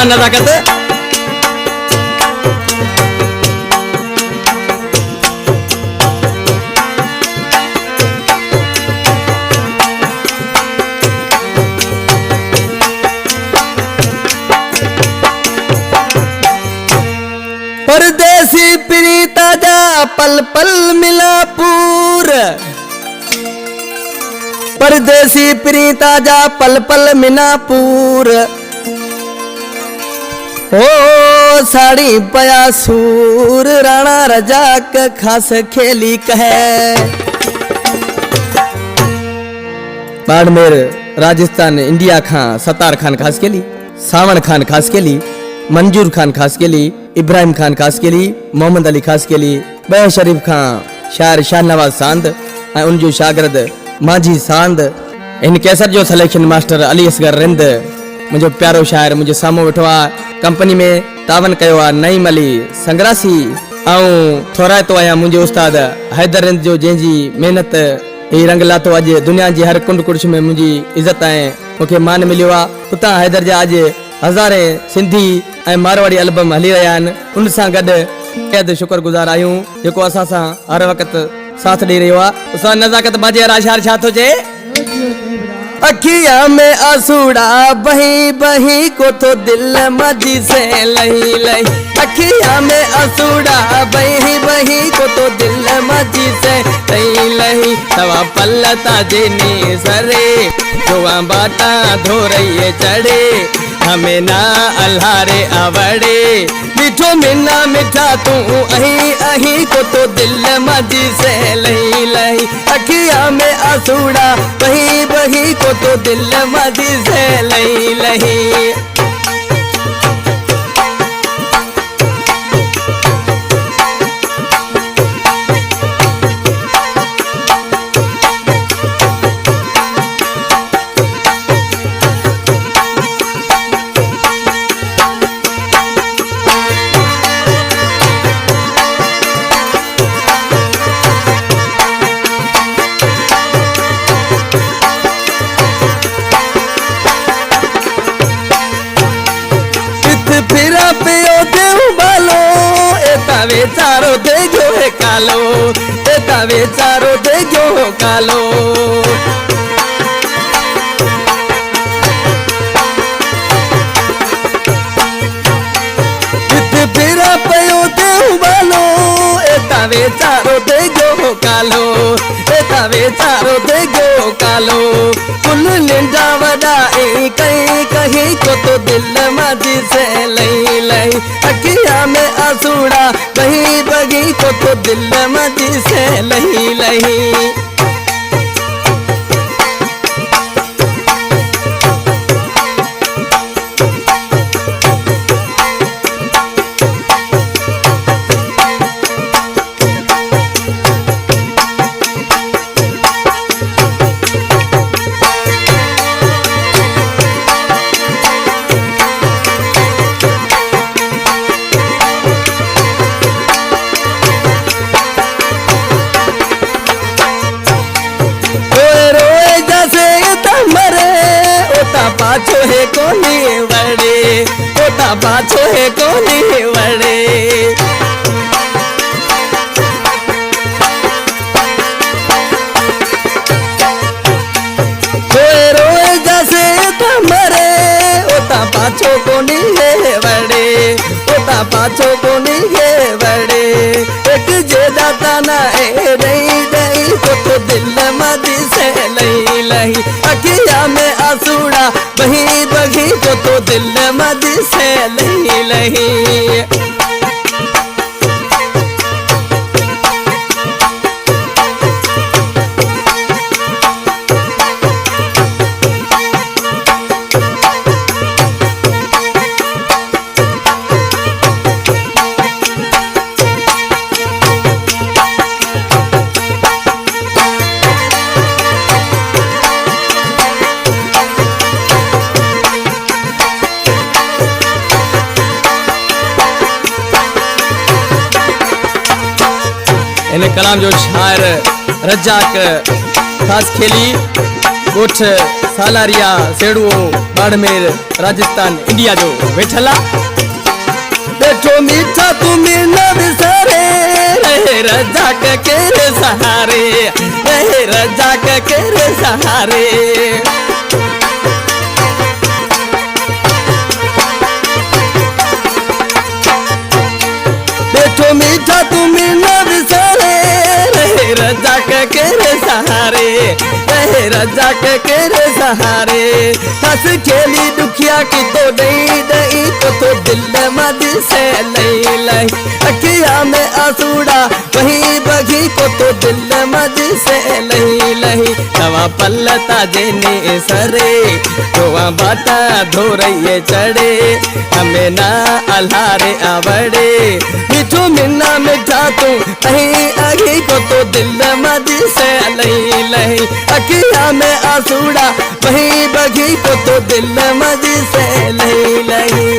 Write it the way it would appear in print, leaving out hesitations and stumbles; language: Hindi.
नजाकत परदेसी प्रीता जा पल पल मिलापुर, परदेसी प्रीता जा पल पल मिनापुर, ओ साड़ी पया सूर राणा रजाक खास खेली कहे। बाड़मेर राजस्थान इंडिया खां सतार खान खास केली, सावण खान खास केली, मंजूर खान खास केली, इब्राहिम खान खास केली, मोहम्मद अली खास केली, बया शरीफ खान, शायर शाहनवाज सांद ऐं उनजो शागिर्द माझी सांद। इन कैसर जो सिलेक्शन मास्टर अली असगर रिंद मुझो प्यारो शायर मुझे सामो वेठो आहे। कंपनी में तावन कयो आहे नईम अली संग्रासी ऐं थोराइतो आहियां मुंहिंजे उस्ताद हैदर रिंद जो जंहिंजी महिनत ही रंग लाथो अॼु दुनिया जी हर कुंड कुड़श में मुंहिंजी इज़त ऐं मूंखे मान मिलियो आहे। उतां हैदर जा अॼु हज़ारे सिंधी ऐं मारवाड़ी एल्बम हली रहिया आहिनि। उन सां गॾु बेहद शुक्रगुज़ार आहियूं जेको असां सां हर वक़्तु साथ ॾेई रहियो आहे। उस्ताद नज़ाकत बाजे राशार छा थो चए? अखिया में आसूड़ा बही बही को तो दिल मजी से लही लही, अखिया में आसूड़ा बही बही को तो दिल मजी से लही लही। तवा पल्लता जेनी सरे जोआ बाटा धो रही चढ़े, हमें ना अल्हारे आवड़े मिठो मिना मिठा तू अही अही को तो दिल मजी से लही लही। अखिया में आसूड़ा बही बही को तो दिल मजी से लही लही। वेचारो दे गयो है कालो, एता वेचारो दे गयो कालो। फिरा पयो दे बालो, एता वेचारो दे गयो कालो, एता वेचारो दे गयो कालो। कुल निंजा वडा ए कहीं कहीं को तो दिल मजी से लही लही। अखिया में आसूड़ा बही बही को तो दिल मजी से लही लही। पाछो है कोनी वड़े, ओता पाछो है कोनी वड़े। रोए जैसे तमरे, ओता पाछो कोनी है वड़े, ओता पाछो कोनी है वड़े। एक जेदा तना ए रही रही तो दिल मजी से लही लही। अखिया में आसूड़ा बही बही को तो दिल मजी से लही लही। इन कलाम जो शायर रजाक खास खेली गोठ सालारिया सेड़ुओ बाड़मेर राजस्थान इंडिया जो वेठला बैठो मीठा तुम्हें न बिसारे रहे रजा के रे सहारे रहे रजा के रे सहारे बैठो मीठा तुम्हें न बिसारे रहे रजा के रे सहारे रहे रजा के रे सहारे हंस खेली दुखिया की तो दई दई को तो दिल मद से लई लई अखिया में आसूड़ा वही बगी को तो दिल मद से लई लई तवा पल्लता जेने सरे जोआ बाटा धो रही चढ़े हमें ना अल्हारे आवड़े मिठू मिन्ना मिठा तू कहीं आगे को तो दिल मद से लई लई अखिया में आसूड़ा वही बगी को तो दिल मद से लई लई